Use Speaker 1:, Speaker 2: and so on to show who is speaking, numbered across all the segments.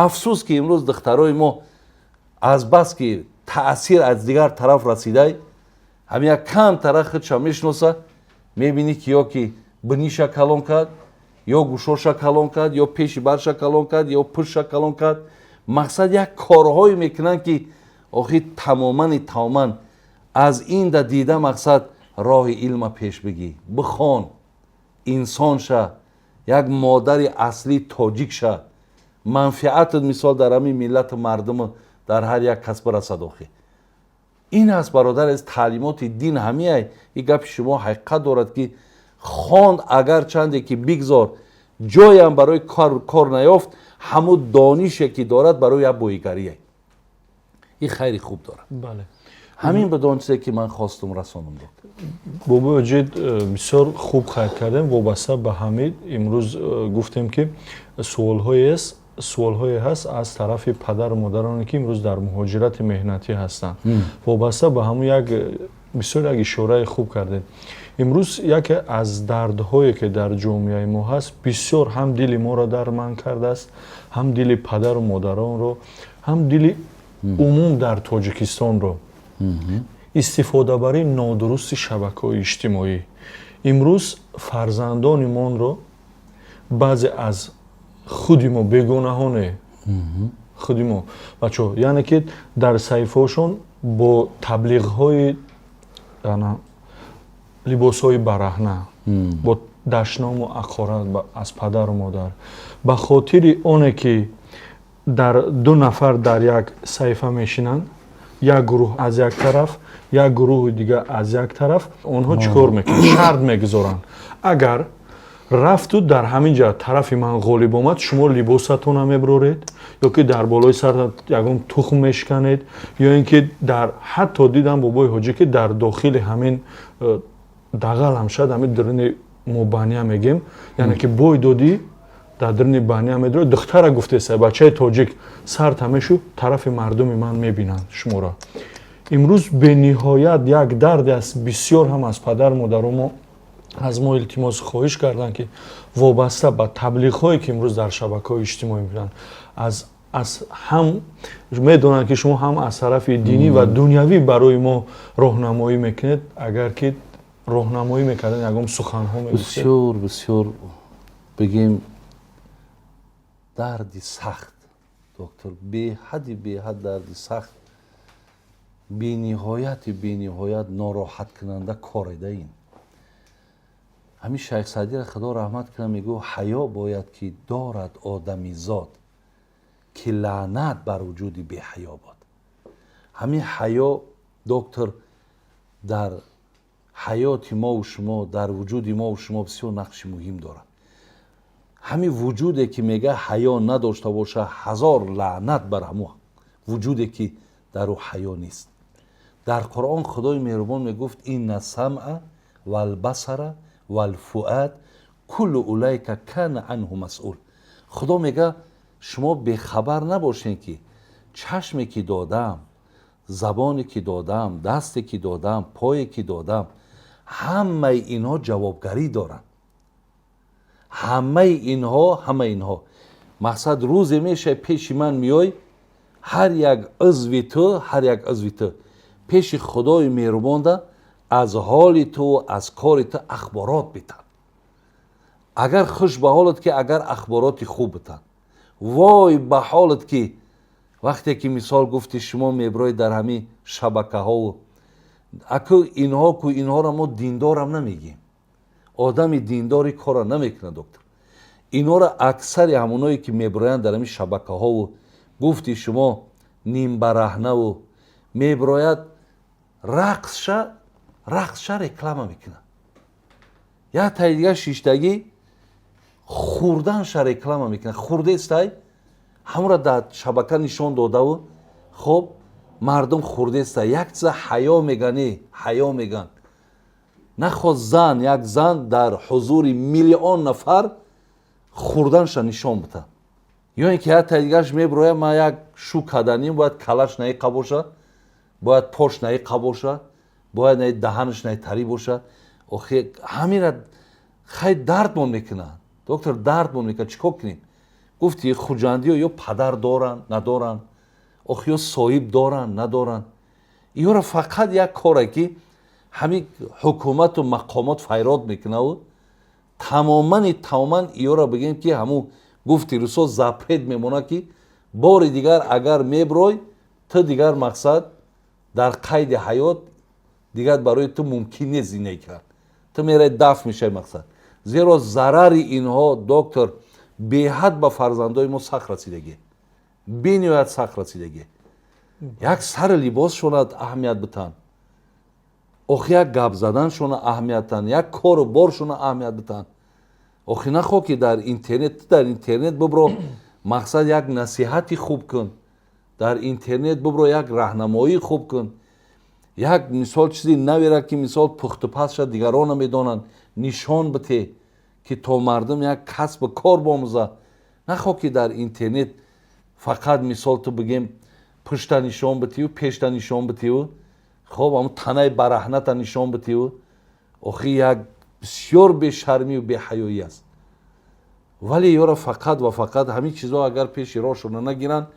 Speaker 1: афсус ки имрӯз духтарои мо азбас ки таъсир аз дигар тараф расидай, ҳамин як кам тараф худша мешиноса, мебинӣ ки ё ки биниша калон кард, ё гӯшоша калон кард, ё пеши барша калон кард, ё пӯстша калон кард. мақсад як корҳое мекунанд ки охир тамоман аз ин да дида мақсад роҳи илма пеш бигӣ, бихон, инсон ша, як модари аслӣ тоҷик ша, манфиатат мисол дар ҳамин миллату мардуму дар ҳар як кас бирасад. охир ин аст бародар, аз таълимоти дин ҳамиай. ин гапи шумо ҳақиқат дорад ки хонд агар чанде ки бигзор ҷоям барои кор наёфт, ҳамун донише ки дорад барои як боигарие. ин хайри хуб дорад.
Speaker 2: бале,
Speaker 1: ҳамин бидон чизе ки ман хостум расонам.
Speaker 2: бобои ҷид бисёр хуб хайр кардем. вобаста ба ҳамид имрӯз гуфтем ки суолҳое ҳаст аз тарафи падару модароне ки имрӯз дар муҳоҷирати меҳнатӣ ҳастанд. вобаста ба ҳамун як бисёр як ишораи хуб кардем. имрӯз яке аз дардҳое ки дар ҷомеаи мо ҳаст, бисёр ҳам дили моро дарманд кардааст, ҳам дили падару модаронро, ҳам дили умум дар тоҷикистонро. истифодабарии нодурусти шабакаҳои иҷтимоӣ. имрӯз фарзандонимонро баъзе аз худи мо бегонаҳоне, худи мо бачаҳо, яъне ки дар саҳифаҳошон бо таблиғҳои либосҳои бараҳна, бо дашному ақорат аз падару модар, ба хотири оне ки дар ду нафар дар як саҳифа мешинанд, як гурӯҳ аз як тараф, як гурӯҳи дигар аз як тараф, онҳо чӣ кор мекунанд? шарт мегузоранд. агар рафту дар ҳамин ҷа тарафи ман ғолиб омад, шумо либосатона меброред, ё ки дар болои сарат ягон тухм мешканед, ё ин ки дар ҳатто дидам бобои ҳоҷӣ ки дар дохили ҳамин дағал ҳам шад, ҳамин дурини мо баня мегем, яъне ки бой додӣ дар дурини баня медро, духтара гуфтеса, бачаи тоҷик сарт ҳамешу тарафи мардуми ман мебинанд шуморо. имрӯз бениҳоят як дарде аст. бисёр ҳам аз падар модару мо аз мо илтимос хоҳиш карданд ки вобаста ба таблиғҳое ки имрӯз дар шабакаҳои иҷтимоӣ мекунанд, аз ҳам медонанд ки шумо ҳам аз тарафи динӣ ва дунявӣ барои мо роҳнамоӣ мекунед, агар ки роҳнамоӣ мекардед ягон суханҳо мегуфтед.
Speaker 1: бисёр бигем дарди сахт, доктор, беҳад дарди сахт, бениҳоят нороҳаткунанда кореда ин. ҳамин шайх саъдиро худо раҳмат кунад мегӯ ҳаё бояд ки дорад одамизод ки лаънат бар вуҷуди беҳаё бод. ҳамин ҳаё, доктор, дар ҳаёти мову шумо, дар вуҷуди мову шумо бисёр нақши муҳим дорад. ҳамин вуҷуде ки мега ҳаё надошта боша, ҳазор лаънат бар ҳамун вуҷуде ки дар ӯ ҳаё нест. дар қуръон худои меҳрубон мегуфт инна самъа вал басара вал фуад куллу улайка кана анҳу масъул. худо мега шумо бехабар набошед ки чашме ки додам, забоне ки додам, дасте ки додам, пое ки додам, ҳамаи инҳо ҷавобгарӣ доранд. ҳамаи инҳо мақсад рӯзе мешай пеши ман миёй, ҳар як узви ту пеши худои меҳрубонда аз ҳоли ту, аз кори ту ахборот битанд. агар хуш ба ҳолат ки агар ахбороти хуб битанд, вой ба ҳолат ки вақте ки мисол гуфти шумо меброед дар ҳамин шабакаҳо, аку инҳоро мо диндорам намегем. одами диндори кора намекунад, доктор. инҳоро аксари ҳамоное ки меброянд дар ҳамин шабакаҳову гуфти шумо нимбараҳнаву меброяд рақсша реклама мекунад. як таи дигар шиштагӣ хурданша реклама мекунад. хурдестай ҳамонро дар шабака нишон додаву хоб мардум хурдестай як чиза ҳаё меган. нахост як зан дар ҳузури миллион нафар хурданша нишон буда. ё ин ки як таи дигарш меброя ман як шу каданим, бояд калаш наиқа боша, бояд пош наиқа боша, бояд даҳанаш наитарӣ боша. ҳамира хай дардмон мекунад. доктор, дардмон мекунад. чӣ кор кунем? گفتی خوجندی یا پدر دارن ندارن آخ یا صاحب دارن ندارن ایو فقط یک کاره که همین حکومت و مقامات فیراد میکنه و تماما ایو را بگیم که همون گفتی رسول زپرید میمونه که بار دیگر اگر میبروی تو دیگر مقصد در قید حیات دیگر برای تو ممکن نیست زندگی کرد تو میره دفع میشه مقصد زیرا ضرر اینها دکتر به حد به فرزندای ما سخت رسیدگی بینیت سخت رسیدگی یک سر لباس شوند اهمیت بتن آخ یک گپ زدن شونه اهمیت تن یک کار و بار شونه اهمیت بتن آخی نخوا که در اینترنت ببرو مقصد یک نصیحتی خوب کن در اینترنت ببرو یک راهنمایی خوب کن یک مثال چیزی نویره که مثال پخت و پس شد دیگران نمیدانند نشان بده که تا مردم یک کسب کار باموزه نخوا که در اینترنت فقط مثال تو بگیم پشت نشان بده و پیشت نشان بده و خب همون تنه برهنت نشان بده و آخی یک بسیار به شرمی و به حیایی است ولی یارا فقط و فقط همین چیزها اگر پیش راشون نگیرن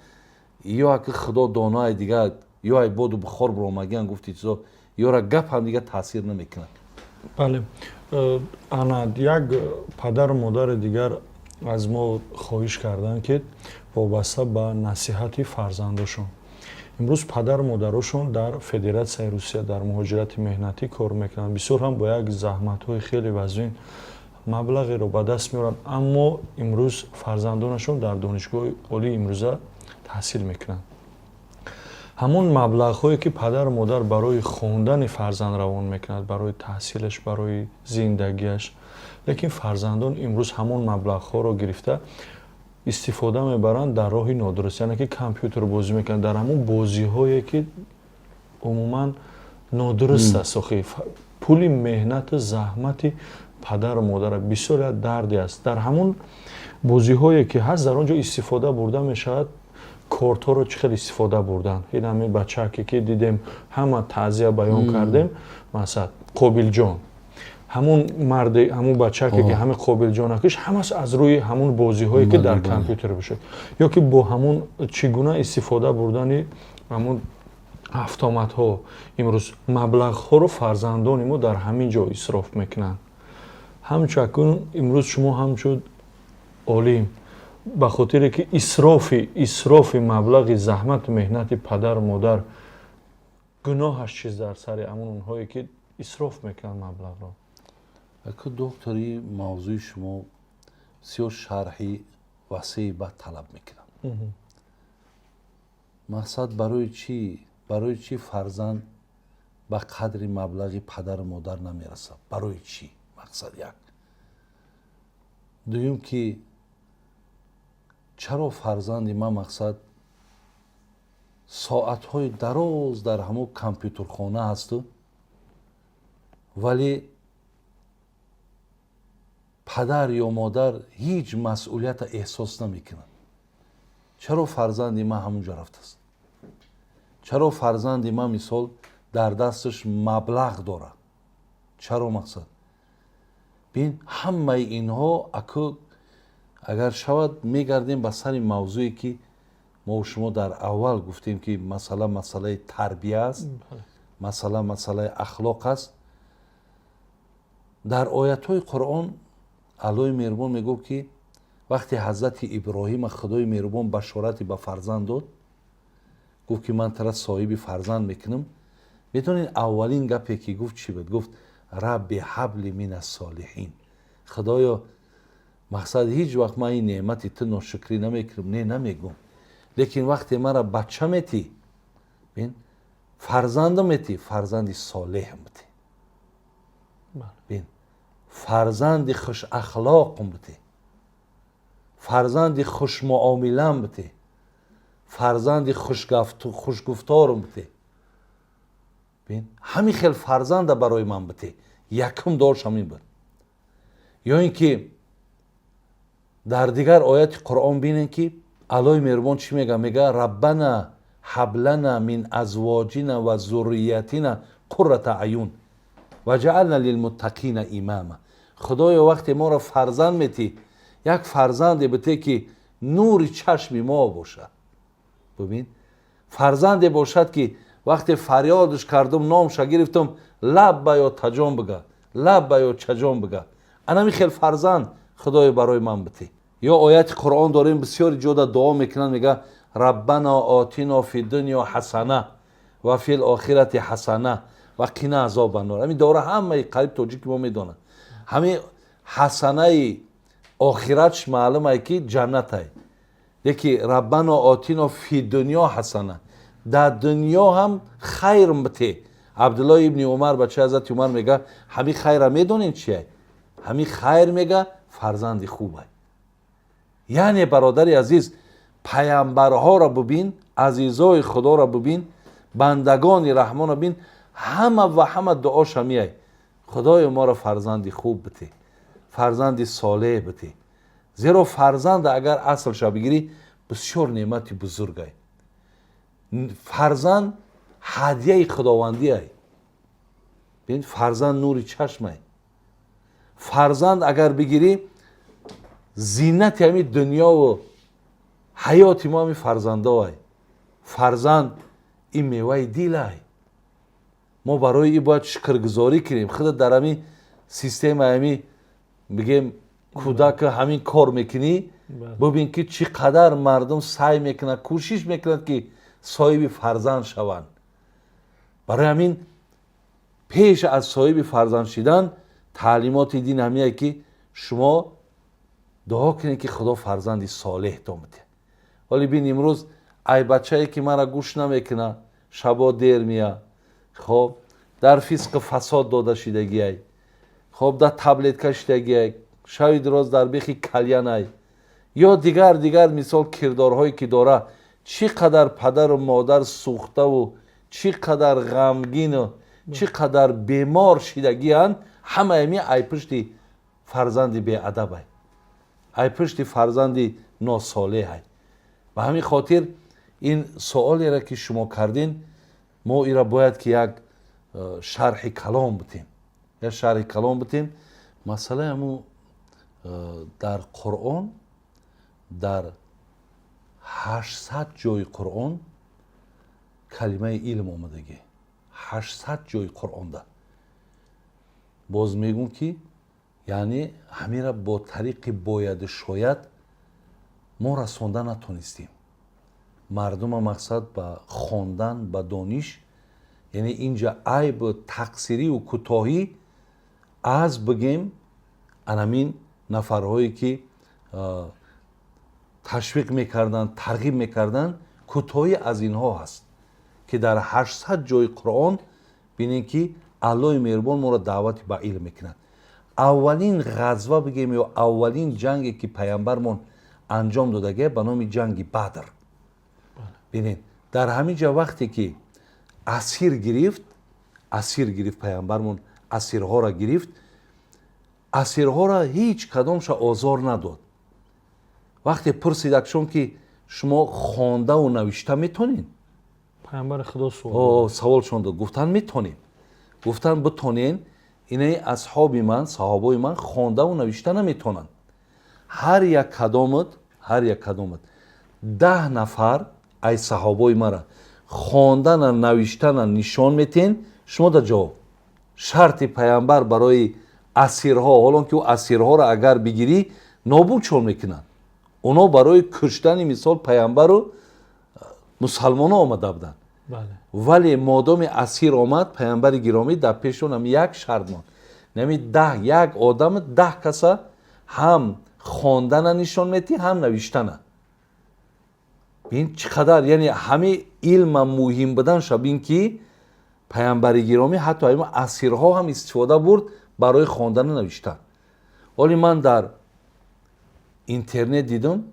Speaker 1: یا که خدا دانای دیگه یا ای بود و بخور برامگیان گفتی چیزا یارا گپ هم دیگه تاثیر نمیکنه
Speaker 2: بله انا یک پدر و مادر دیگر از ما خواهش کردن که وابسته به نصیحت فرزندشون امروز پدر و مادرشون در فدراسیای روسیه در مهاجرت مهنتی کار میکنن بسیار هم با یک زحمت های خیلی وزین مبلغی رو به دست میارن اما امروز فرزندانشون در دانشگاه عالی امروزه تحصیل میکنن همون مبلغ هایی که پدر و مادر برای خواندن فرزند روان میکنند برای تحصیلش برای زندگیش لیکن فرزندان امروز همون مبلغ ها رو گرفته استفاده میبرند در راه نادرست یعنی که کامپیوتر بازی میکنند در همون بازی هایی که عموما نادرست است پول مهنت زحمت پدر و مادر بسیار دردی است در همون بازی هایی که هست در اونجا استفاده برده میشود کارت ها رو چقدر استفاده بردن این همه بچه که دیدیم همه تعزیه بیان کردیم مثلا قابل جان همون مرد همون بچه که همه قابل جانکش همه از روی همون بازی هایی که در کامپیوتر بشه یا که با همون چگونه استفاده بردن همون автомат ها امروز مبلغ ها رو فرزندان ما در همین جا اسراف میکنن همچنین امروز شما همچون عالم به خاطر که اسراف مبلغ زحمت و مهنت پدر و مادر گناهش چیز در سر همون اونهایی که اسراف میکنن مبلغ را
Speaker 1: که دکتری موضوع شما بسیار شرحی وسیع و طلب میکنم مقصد برای چی فرزند به قدر مبلغ پدر و مادر نمیرسه برای چی مقصد یک دویم که چرا فرزند ما مقصد ساعتهای دراز در همون کامپیوتر خانه هست ولی پدر یا مادر هیچ مسئولیت احساس نمیکنن چرا فرزند ما همونجا رفته است چرا فرزند ما مثال در دستش مبلغ داره چرا مقصد بین همه اینها اگر شود میگردیم به سر موضوعی که ما و شما در اول گفتیم که مسئله تربیه است مسئله اخلاق است در آیت های قرآن الله مهربان میگه که وقتی حضرت ابراهیم خدای مهربان بشارتی به فرزند داد گفت که من ترا صاحب فرزند میکنم میدونین اولین گپی که گفت چی بود گفت رب حبل من الصالحین خدایا مقصد هیچ وقت من این نعمتی تو ناشکری نمیکنم نمیگم لیکن وقتی مرا بچه میتی بین فرزند میتی فرزندی صالح میتی بین فرزندی خوش اخلاق میتی فرزندی خوش معامله میتی فرزندی خوش گفتار میتی بین همین خیل فرزند برای من بته یکم داشت همین بود یا اینکه در دیگر آیات قرآن بینین که الله مهربان چی میگه میگه ربنا هب لنا من ازواجنا و ذریاتنا قرة اعین و جعلنا للمتقین اماما خدایا وقتی ما را فرزند میتی یک فرزند بته که نور چشم ما باشد. ببین فرزندی باشد که وقتی فریادش کردم نامش گرفتم لب یا تجام بگه، لب یا چجام بگه، انمی خیلی فرزند خدای برای من بده. یا آیت قرآن داریم بسیاری جودا دعا میکنن، میگه ربنا آتینا فی دنیا حسنه و فی الاخرت حسنه و قنا عذاب النار. همین دوره همه قریب توجیه که ما میدونن همین حسنه آخرتش معلومه که جنت های. یکی ربنا آتینا فی دنیا حسنه، در دنیا هم خیر بده. عبدالله ابن عمر بچه حضرت عمر میگه همین خیر میدونین چیه؟ همین خیر میگه فرزند خوبه. یعنی برادر عزیز پیامبرها را ببین، عزیزای خدا را ببین، بندگان رحمان را ببین، همه و همه دعاش همیه خدای ما را فرزند خوب بده، فرزند صالح بده. زیرا فرزند اگر اصلش بگیری بسیار نعمت بزرگه. فرزند هدیه خداوندی است. ببین فرزند نور چشمه. فرزند اگر بگیری زینت همین دنیا و حیات ما همین فرزنده است. فرزند این میوه دیل است. ما برای این باید شکرگزاری کنیم. خود در همین سیستم همین بگیم کودک همین کار میکنی، ببین که چقدر مردم سعی میکنن، کوشش میکنن که صاحب فرزند شوند. برای همین پیش از صاحب فرزند شدن تعلیمات دین همیه که شما دعا کنید که خدا فرزندی صالح تو بده. ولی بین امروز ای بچه‌ای که مرا گوش نمیکنه، شبا دیر میه، خب در فسق فساد داده شدگی ای، خب در تبلیت کشیدگی ای، شب دراز در بیخی کلیان ای، یا دیگر مثال کردارهایی که داره، چقدر پدر و مادر سوخته و چقدر غمگین و چقدر بیمار شدگی هن، همه ای پشتی فرزندی بی ادب ای، ای پشتی فرزندی ناصالح ای. و همین خاطر این سوالی را که شما کردین ما ای را باید که یک شرح کلام بتیم، یا شرح کلام بتیم. مسئله همون در قرآن در 800 جای قرآن کلمه علم آمدگی، 800 جای قرآن ده. باز میگم که یعنی همین را با طریق باید شاید ما رسانده نتونستیم. مردم مقصد به خواندن، به دانش، یعنی اینجا عیب تقصیری و کوتاهی از بگیم انامین نفرهایی که تشویق میکردن، ترغیب میکردن، کوتاهی از اینها هست که در 800 جای قرآن بینید که الله مهربان ما را دعوت به علم میکنند. اولین غزوه بگیم یا اولین جنگی که پیامبرمون انجام دادگه به نام جنگ بدر. ببینید در همین جا وقتی که اسیر گرفت پیامبرمون، اسیرها را گرفت، اسیرها را هیچ کدامش آزار نداد. وقتی پرسیدکشون که شما خوانده و نوشته میتونین؟
Speaker 2: پیامبر خدا
Speaker 1: سوال شون داد، گفتن میتونیم. گفتن بتونین. اینه اصحاب من، صحابای من خوانده و نوشته نمیتونن. هر یک کدامت 10 نفر ای صحابای مرا خواندن و نوشتن نشان میتین، شما در جواب. شرط پیامبر برای اسیرها، حالا که اسیرها را اگر بگیری نابود چون میکنن، اونا برای کشتن مثال پیامبر رو مسلمان ها آمده بودن. ولی مادام اسیر آمد پیامبر گرامی در پیشون هم یک شرط ماند، نمی 10 یک آدم 10 کسا هم خواندن نشان میتی هم نوشتن. ببین چقدر یعنی همه علم مهم بودن شبین که پیامبر گرامی حتی اما اسیرها هم استفاده برد برای خواندن و نوشتن. ولی من در اینترنت دیدم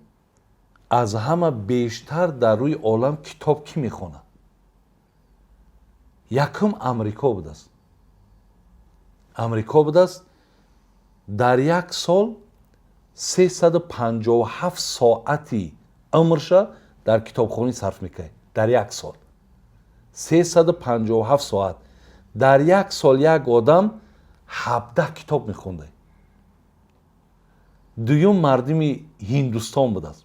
Speaker 1: از همه بیشتر در روی عالم کتاب کی میخونه؟ یکم امریکا بوده است. امریکا بوده است در یک سال 357 ساعتی عمرش در کتابخوانی صرف میکنه. در یک سال 357 ساعت. در یک سال یک آدم 17 کتاب میخونده. دویم مردمی هندوستان بوده است.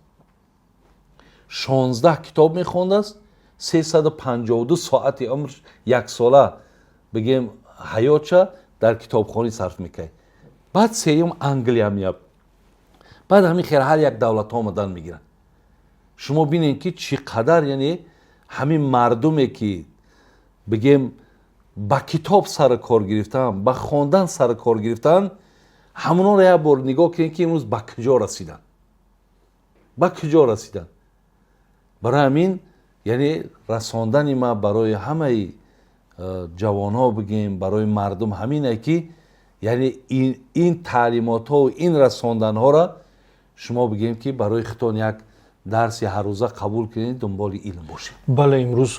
Speaker 1: 16 کتاب میخوند است 352 ساعت عمرش یک ساله بگیم حیاتش در کتابخوانی صرف میکنه. بعد سیوم انگلیا میاد. بعد همین خیر هر یک دولت ها آمدن میگیرن. شما بینین که چقدر یعنی همین مردمی که بگیم با کتاب سر کار گرفتن، با خواندن سر کار گرفتن، همونا را یک بار نگاه کنین که امروز با کجا رسیدن. با کجا رسیدن. برای همین یعنی رساندن ما برای همه جوان ها بگیم، برای مردم همینه که یعنی این تعلیمات ها و این رساندن ها را شما بگیم که برای خودتان یک درس هر روزه قبول کنید، دنبال علم باشید.
Speaker 2: بله، امروز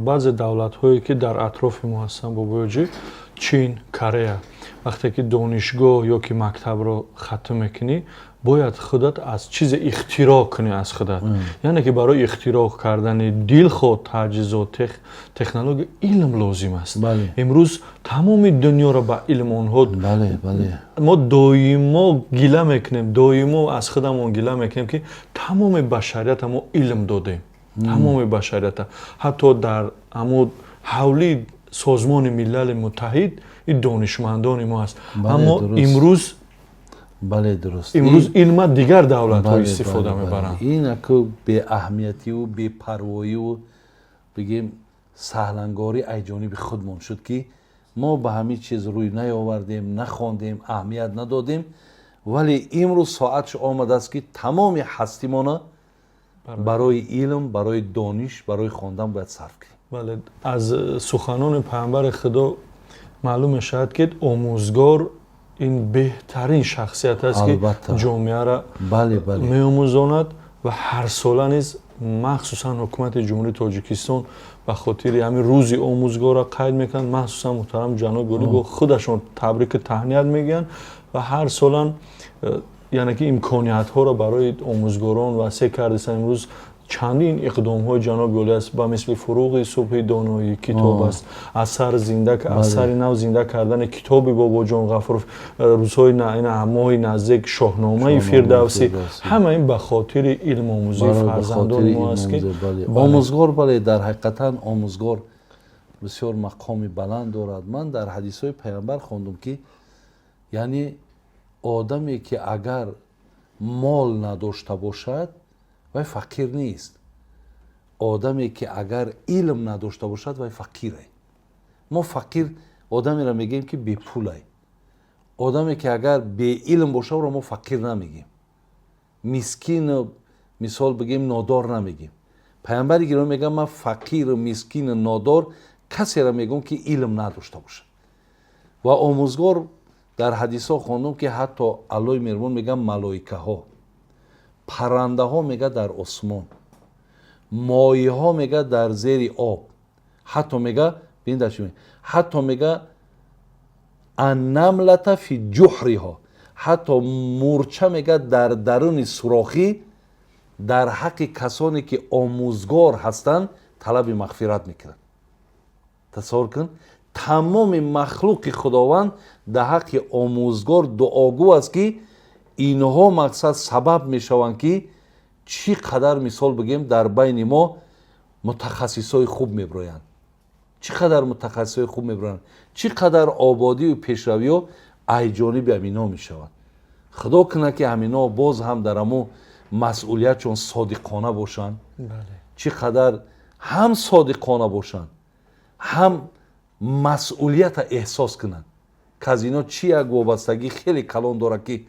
Speaker 2: بعضی دولت هایی که در اطراف ما هستن باباجی، چین، کره، وقتی که دانشگاه یا که مکتب رو ختم میکنی باید خودت از چیز اختراع کنی از خودت. یعنی که برای اختراع کردن دل خود تجهیزات تکنولوژی علم لازم است.
Speaker 1: بله.
Speaker 2: امروز تمام دنیا رو با علم آنها
Speaker 1: بله بله.
Speaker 2: ما دائما گله میکنیم، دائما از خودمون گله میکنیم که تمام بشریت ما علم دادیم. تمام بشریت، حتی در همون حولی سازمان ملل متحد این دانشمندان ما است. اما
Speaker 1: درست.
Speaker 2: امروز
Speaker 1: بله درست.
Speaker 2: امروز علم دیگر دولت ها
Speaker 1: بله،
Speaker 2: استفاده
Speaker 1: بله،
Speaker 2: میبرن.
Speaker 1: این اکو به اهمیتی و به پروایی و بگیم سهلنگاری ای جانب خودمون شد که ما به همین چیز روی نیاوردیم، نخواندیم، اهمیت ندادیم، ولی امروز ساعتش آمده است که تمام هستیمانه برای علم، برای دانش، برای خواندن باید صرف کنیم.
Speaker 2: بله، از سخنان پیامبر خدا معلوم شد که آموزگار این بهترین شخصیت است که جامعه را
Speaker 1: بله بله
Speaker 2: می‌آموزاند و هر ساله نیز مخصوصا حکومت جمهوری تاجیکستان به خاطر همین روز آموزگار را قید میکنند. مخصوصا محترم جناب ولی با خودشون تبریک تهنیت میگن و هر سالا یعنی که امکانیت ها را برای آموزگاران وسیع کرده. امروز چندین اقدام های جناب ولی است با مثل فروغ صبح دانایی کتاب است، اثر زنده اثر نو زنده کردن کتاب بابا جان غفور، روزهای ماه نزدیک شاهنامه فردوسی، همه این به خاطر علم آموزی فرزندان ما است که
Speaker 1: آموزگار بله در حقیقتا آموزگار بسیار مقام بلند دارد. من در حدیث های پیامبر خواندم که یعنی آدمی که اگر مال نداشته باشد وای فقیر نیست. آدمی که اگر علم نداشته باشد وای فقیره. ما فقیر آدمی را میگیم که بی پوله. آدمی که اگر بی علم باشه را ما فقیر نمیگیم. مسکین مثال بگیم نادار نمیگیم. پیامبر گرامی میگه من فقیر و مسکین و نادار کسی را میگم که علم نداشته باشه. و آموزگار در حدیث ها خواندم که حتی علای میرمون میگن ملائکه ها، پرنده ها میگه در آسمان، مایه ها میگه در زیر آب، حتی میگه حتی میگه النملة فی جحرها، حتی مورچه میگه در درون سوراخی در حق کسانی که آموزگار هستند طلب مغفرت میکنن. تصور کن تمام مخلوق خداوند در حق آموزگار دعاگو است که اینها مقصد سبب میشوند که چی قدر مثال بگیم در بین ما متخصصای خوب میبرویند، چی قدر متخصصای خوب میبرویند، چی قدر آبادی و پیشروی ها ای جانب همینا میشوند. خدا کنه که همینا باز هم در همون مسئولیت چون صادقانه باشند. چی قدر هم صادقانه باشند هم مسئولیت احساس کنند که از اینا چی یک وابستگی خیلی کلان داره که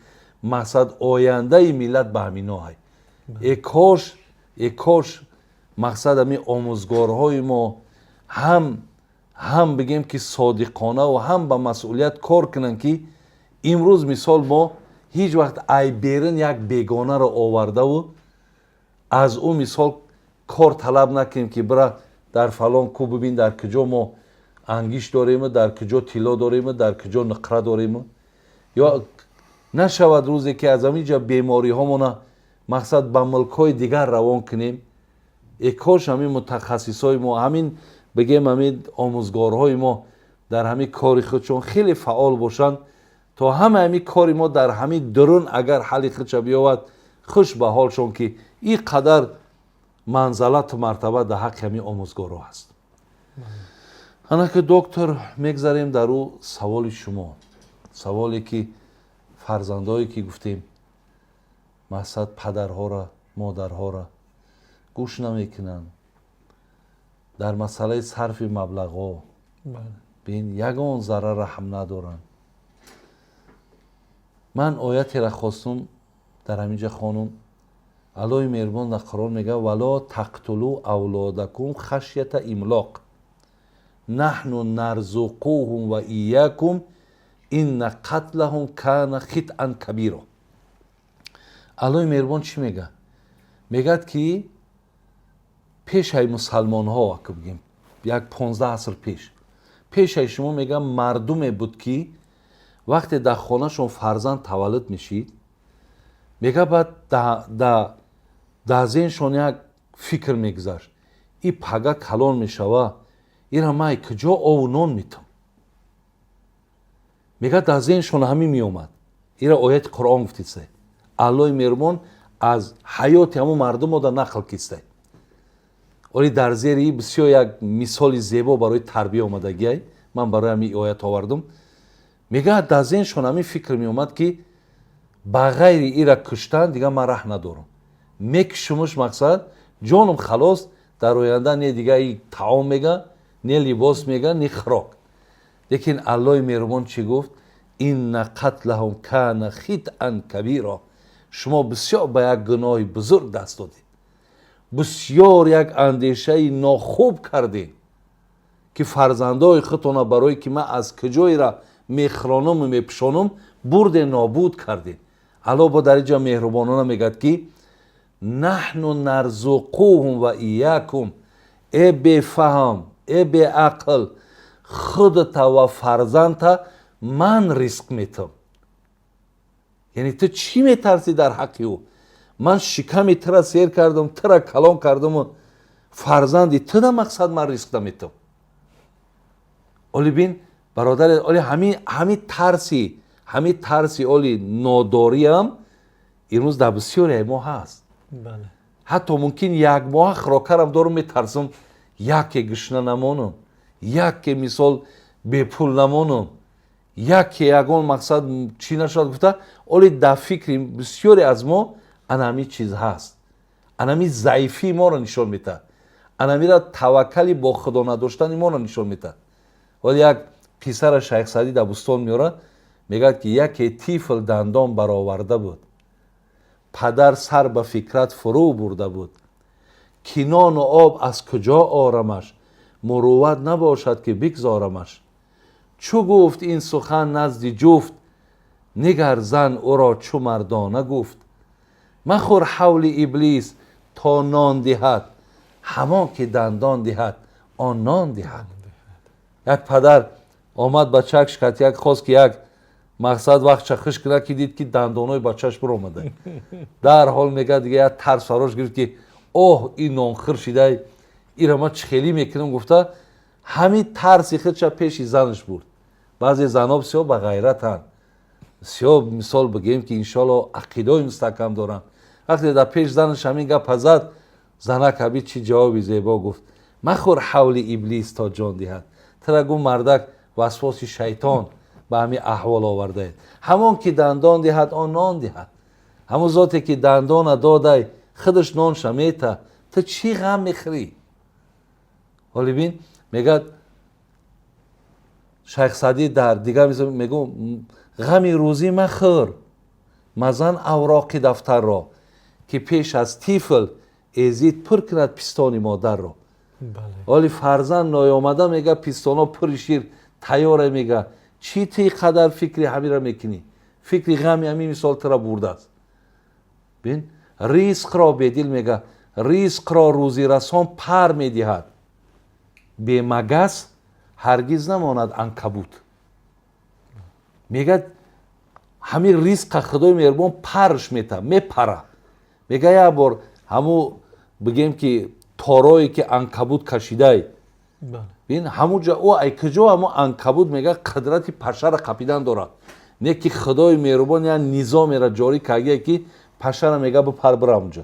Speaker 1: مقصد آینده ملت به همینا های. ای کاش مقصد همین آموزگارهای ما هم بگیم که صادقانه و هم به مسئولیت کار کنن که امروز مثال ما هیچ وقت ای بیرن یک بیگانه را آورده و از اون مثال کار طلب نکنیم که برای در فلان کو ببین در کجا ما انگیش داریم، در کجا طلا داریم، در کجا نقره داریم، یا نشود روزی که از همینجا بیماری هامون مقصد به ملک های دیگر روان کنیم. ای کاش همین متخصصای ما، همین بگیم همین آموزگارهای ما در همین کاری خودشون خیلی فعال باشند تا همین کاری ما در همین درون اگر حل خودش بیاورد خوش به حالشون که این قدر манзалат мартаба дар ҳаққи ҳамин омӯзгорҳо ҳаст. ана ки доктор мегзарем дар ӯ саволи шумо, саволе ки фарзандое ки гуфтем мақсад падарҳоро модарҳоро гӯш намекунанд дар масъалаи сарфи маблағҳо бин ягон зарра раҳм надоранд. ман оятеро хостум дар ҳамин ҷа хонум аллои меҳрубон дар Қуръон мегӯяд вало тақтулу авлодакум хашята имлоқ наҳну нарзуқуҳум ва иякум инна қатлаҳум кана хитъан кабиро. аллои меҳрубон чӣ мегӯяд? мегӯяд ки пешаи мусалмонҳо ака бигем як 15 аср пешаи шумо мегӯям мардуме буд ки вақте дар хонашон фарзанд таваллуд мешид мегӯяд баъд дар зеҳншон як фикр мегузашт и пага калон мешава ира май куҷо ову нон метам. мегӯяд дар зеҳншон ҳамин меомад. ира ояти Қуръон гуфтиста аллои меҳрубон аз ҳаёти ҳамон мардумо нақл киста. оли дар зери бисёр як мисоли зебо барои тарбия омадагиай ман барои ҳамин оят овардум. мегӯяд дар зеҳншон ҳамин фикр меомад ки ба ғайри ира куштан дигар ман раҳ надорам. мекушумаш мақсад ҷонам халос дар оянда не дигар и таом мега не либос мега не хӯрок. лекин аллои меҳрубон чӣ гуфт? инна қатлаҳум кана хитъан кабиро. шумо бисёр ба як гуноҳи бузург даст додед. бисёр як андешаи нохуб кардед ки фарзандои худтона барое ки ман аз куҷоира мехӯронуму мепӯшонум бурде нобуд кардед. алло бо дар инҷа меҳрубонона мегӯяд ки наҳну нарзуқуҳум ва иякум э бефаҳм э беақл худта ва фарзанда ман ризқ метам. яъне ту чӣ метарсӣ дар ҳаққи ӯ? ман шиками тура сер кардам тура калон кардаму фарзанди ту да мақсад ман ризқ наметам. оли бин бародаре оли ҳамин тарси оли нодориам имрӯз дар бисёре мо ҳаст. ҳатто мумкин як моҳа хӯрокарам дорум метарсам яке гушна намонам, яке мисол бепул намонам, яке ягон мақсад чӣ нашавад гуфта оли дар фикри бисёре аз мо анами чиз ҳаст. анами заифии моро нишон медиҳад. анамира таваккали бо худо надоштани моро нишон медиҳад. оли як қиссара шайх Саъдӣ дар Бустон меорад мегӯяд ки яке тифл дандон бароварда буд. падар сар ба фикрат фурӯ бурда буд. кинону об аз куҷо орамаш мурувват набошад ки бигзорамаш. чӯ гуфт ин сухан назди ҷуфт нигар зан ӯро чӯ мардона гуфт. махӯр ҳавли иблис то нон диҳад ҳамон ки дандон диҳад он нон диҳад. як падар омад бачаак шикаят хост ки як мақсад вақт хушк кунад ки дид ки дандонои бачааш биромада. дар ҳол мегӯяд дига як тарс фарош гирифт ки оҳ ин нонхӯр шидай ира ман чихелӣ мекунам гуфта ҳамин тарси худша пеши занаш бурд. баъзе занҳо бисёр ба ғайратанд. бисёр мисол бигӯем ки иншоалло ақидаи мустаҳкам доранд. вақте дар пеш занаш ҳамин гапа зад занак ҳабид чӣ ҷавоби зебо гуфт. махӯр ҳавли иблис то ҷон диҳад. тара гу мардак васвоси шайтон ба ҳамин аҳвол овардаед. ҳамон ки дандон диҳад он нон диҳад. ҳамон зоте ки дандона додай худаш нонша мета ту чӣ ғам мехӯрӣ? ҳоли бин мегӯяд шайх Саъдӣ дар дигар мегӯ ғами рӯзӣ махӯр мазан авроқи дафтарро ки пеш аз тифл эзид пур кунад пистони модарро. ҳоли фарзанд ноёмада мега пистоно пури шир тайёре мега чӣ ту ин қадар фикри ҳамира мекунӣ? фикри ғами ҳамин мисол тура бурдааст. бин ризқро бедил мега ризқро рӯзирасон пар медиҳад бемагас ҳаргиз намонад анкабут. мегӯяд ҳамин ризқа худои меҳрубон парш мета мепара. мега як бор ҳамун бигем ки торое ки анкабут кашидай бин ҳамунҷа ӯ ай куҷо ҳамун анкабут мега қудрати пашара қапидан дорад. не ки худои меҳрубон як низомеро ҷорӣ кардае ки пашара мега бипар бира онҷа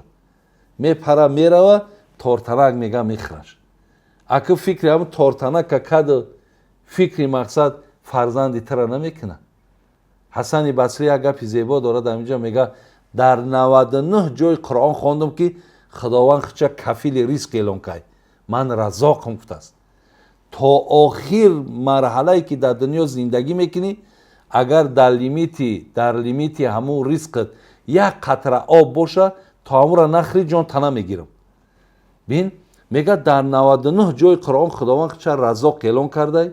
Speaker 1: мепара мерава тортанак мега мехраш. Ака фикри ҳам тортанака кад фикри мақсад фарзанди тара намекуна. ҳасани басрӣ як гапи зебо дорад дар инҷа мега дар 99 ҷои қуръон хондам ки худованд хича кафили ризқ эълон кард. ман разоқам гуфтааст. то охир марҳалае ки дар дунё зиндагӣ мекунӣ, агар дар лимити ҳамун ризқат як қатра об боша, то ҳамура нахри ҷон тана мегирам. бин мега дар 99 ҷои қуръон худованд хича разоқ эълон кардай,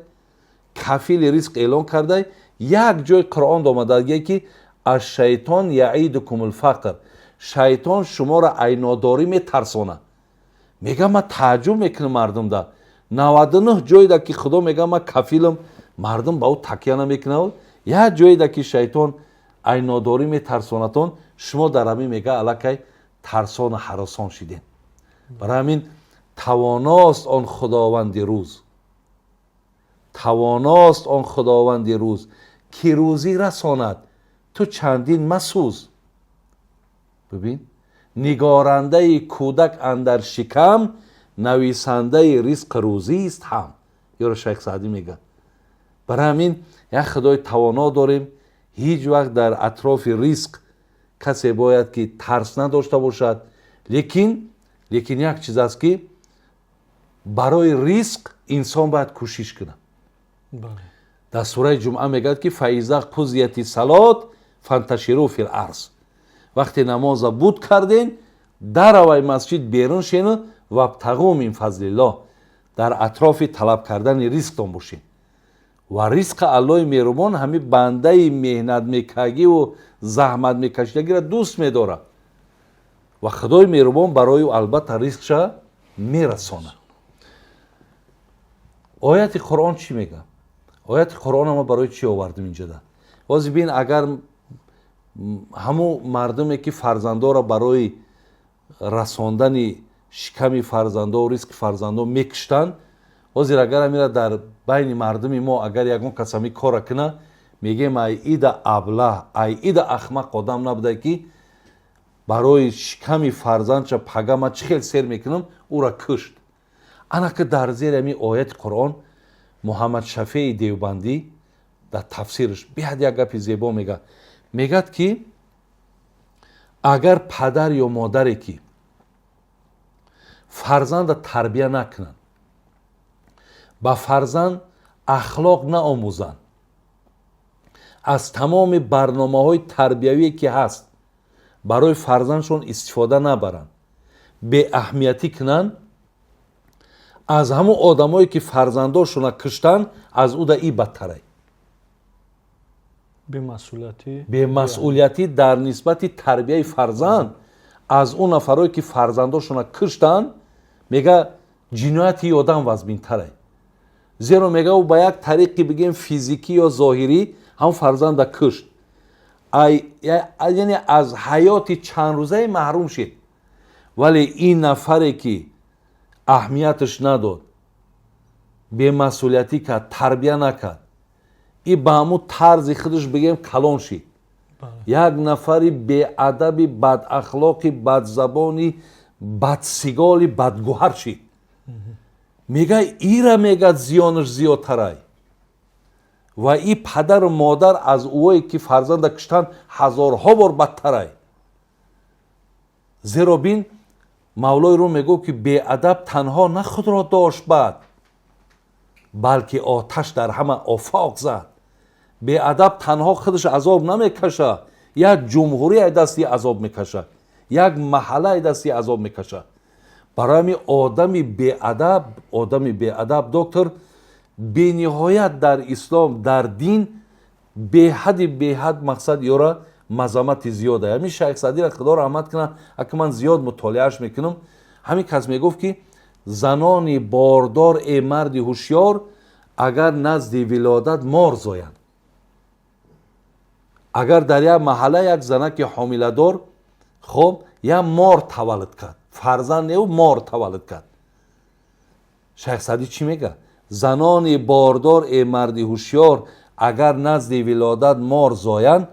Speaker 1: кафили ризқ эълон кардай. як ҷои қуръон омадагие ки ашшайтон яидукум алфақр, шайтон шуморо айнодорӣ метарсона. мега ма тааҷҷуб мекунам мардум да 99 ҷойда ки худо мега ма кафилам, мардум ба ӯ такя намекунад. як ҷойда ки шайтон айнодорӣ метарсонатон, шумо дар ҳамин мега аллакай тарсону ҳаросон шидем. барои ҳамин тавоност он худованди рӯз, тавоност он худованди рӯз ки рӯзӣ расонад, ту чандин масӯз. бибин нигорандаи кӯдак андар шикам, нависандаи ризқ рӯзист ҳам. ёро шайх саъдӣ мегӯяд. барои ҳамин як худои тавоно дорем. ҳеҷ вақт дар атрофи ризқ касе бояд ки тарс надошта бошад. лекин як чиз аст ки барои ризқ инсон бояд кӯшиш кунад. дар сураи ҷумъа мегӯяд ки фаиза қузияти салот фанташиру фил арз. вақте намоза буд карден, даравай масҷид берун шена вабтағу мин фазлиллоҳ. дар атрофи талаб кардани ризқтон бошем. ва ризқи аллоҳи меҳрубон ҳамин бандаи меҳнатмекагиву заҳматмекашидагиро дӯст медорад. ва худои меҳрубон барои ӯ албатта ризқша мерасонад. ояти қуръон чӣ мегӯяд? ояти қуръона ма барои чӣ овардем инҷода? бози бин агар ҳамун мардуме ки фарзандоро барои расондани шиками фарзандо ризқи фарзандо мекуштанд, ҳозир агар амира дар байни мардуми мо агар ягон кас ҳамин кора куна, мегем ай ида аблаҳ, ай ида ахмақ одам набудай ки барои шиками фарзандша пагама чӣ хел сер мекунам, ӯро кушт. ана ки дар зери ҳамин ояти қуръон муҳаммад шафеи девбандӣ дар тафсираш беҳад як гапи зебо мегӯяд. мегӯяд ки агар падар ё модаре ки фарзанда тарбия накунанд, ба фарзанд ахлоқ наомӯзанд, аз тамоми барномаҳои тарбиявие ки ҳаст барои фарзандшон истифода набаранд, беаҳамиятӣ кунанд, аз ҳамон одамое ки фарзандошона куштанд, аз ӯ да и бадтарай. бемасъулиятӣ дар нисбати тарбияи фарзанд аз он нафарое ки фарзандошона куштанд, мега ҷинояти одам вазминтарай. зеро мега ӯ ба як тариқи бигем физикӣ ё зоҳирӣ ҳам фарзанда кушт, яъне аз ҳаёти чандрӯзаи маҳрум шид. вале ин нафаре ки аҳамияташ надод, бемасъулиятӣ кард, тарбия накард, и ба ҳамун тарзи худаш бигем калон шид. як нафари беадаби бадахлоқи бадзабони бадсиголи бадгӯҳар шид. мега ира мега зиёнаш зиёдтарай. ва и падару модар аз ӯое ки фарзанда куштанд ҳазорҳо бор бадтарай. зеро бин мавлои рум мегӯяд ки беадаб танҳо на худро дошт бад, балки оташ дар ҳама офоқ зад. беадаб танҳо худаш азоб намекашад, як ҷумҳурӣ аз дасти азоб мекашад, як маҳалла аз дасти азоб мекашад. барои ҳамин одами беадаб доктор бениҳоят дар ислом, дар дин беҳад мақсад ёра мазамати зиёд аст. ҳамин шайх саъдиро худо раҳмат кунад, ака ман зиёд мутолиааш мекунам. ҳамин кас мегуфт ки занони бордор е марди ҳушёр агар назди вилодат мор зоянд. агар дар як маҳалла як занаки ҳомиладор хоб як мор таваллуд кард, фарзанд не мор таваллуд кард. шайх саъдӣ чӣ мегӯяд? занони бордор е марди ҳушёр агар назди вилодат мор зоянд,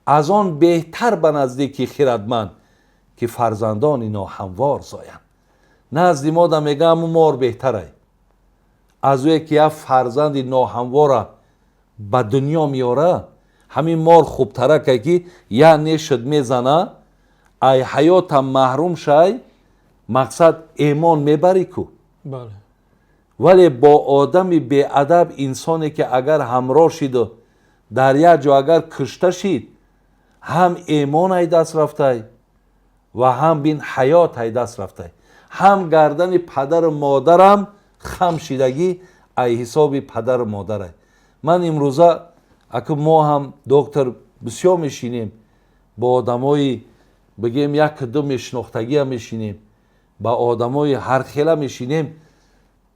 Speaker 1: аз он беҳтар ба наздики хирадманд ки фарзандони ноҳамвор зоянд. назди мо да мега ҳамун мор беҳтарай аз ӯе ки як фарзанди ноҳамвора ба дунё меора. ҳамин мор хубтаракай ки як нешуд мезана ай ҳаёта маҳрум шай мақсад эмон мебарӣ ку.
Speaker 2: бале
Speaker 1: вале бо одами беадаб инсоне ки агар ҳамроҳ шиду дар як ҷо агар кушта шид ҳам эмон ай даст рафтай ва ҳам бин ҳаёт ай даст рафтай, ҳам гардани падару модарам хам шидагӣ ай ҳисоби падару модарай. ман имрӯза аку мо ҳам доктор бисёр мешинем бо одамои бигем яку ду мешинохтагиам мешинем ба одамои ҳархела мешинем.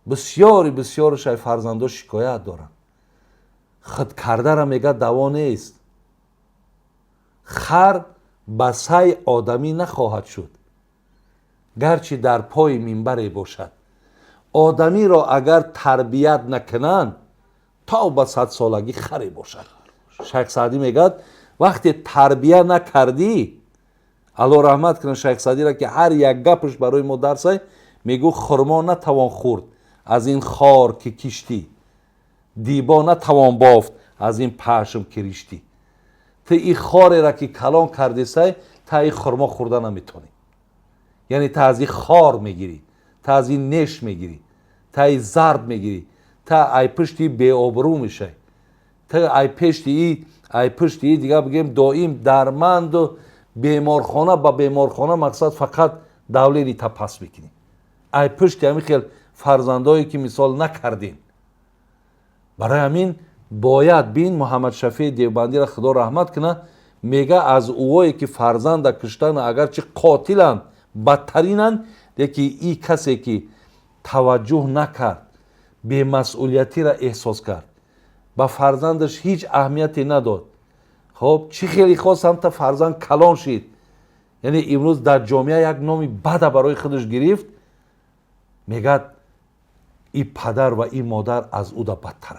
Speaker 1: бисёршай фарзандо шикоят доранд. худкардара мега даво нест. хар ба сай одамӣ нахоҳад шуд гарчи дар пои минбаре бошад. одамиро агар тарбият накунанд то ба 100 солагӣ харе бошад. шайх Саъдӣ мегӯяд вақте тарбия накардӣ, алло раҳмат кунад шайх Саъдиро ки ҳар як гапш барои мо дарсай, мегӯ хурмо натавон хӯрд аз ин хор ки киштӣ, дибо натавон бофт аз ин пашм ки риштӣ. ту ин хореро ки калон кардисай та ин хурмо хӯрда наметавонӣ. яъне та аз ин хор мегирӣ, та аз ин неш мегирӣ, та ин зард мегирӣ, та ай пушти беобрӯ мешай, та ай пушти и дига бигем доим дарманду беморхона ба беморхона мақсад фақат давлени та пас мекунӣ. ай пушти ҳамин хел фарзандое ки мисол накардем. барои ҳамин бояд бин муҳаммадшафии девбандиро худо раҳмат кунад мега аз ӯое ки фарзанда куштан агарчи қотиланд бадтаринанд, леки и касе ки таваҷҷӯҳ накард, бемасъулиятиро эҳсос кард, ба фарзандаш ҳеҷ аҳамияте надод, хоб чӣ хеле хос ҳамта фарзанд калон шид, яъне имрӯз дар ҷомеа як номи бада барои худаш гирифт, мегӯяд и падар ва и модар аз ӯ да бадтар.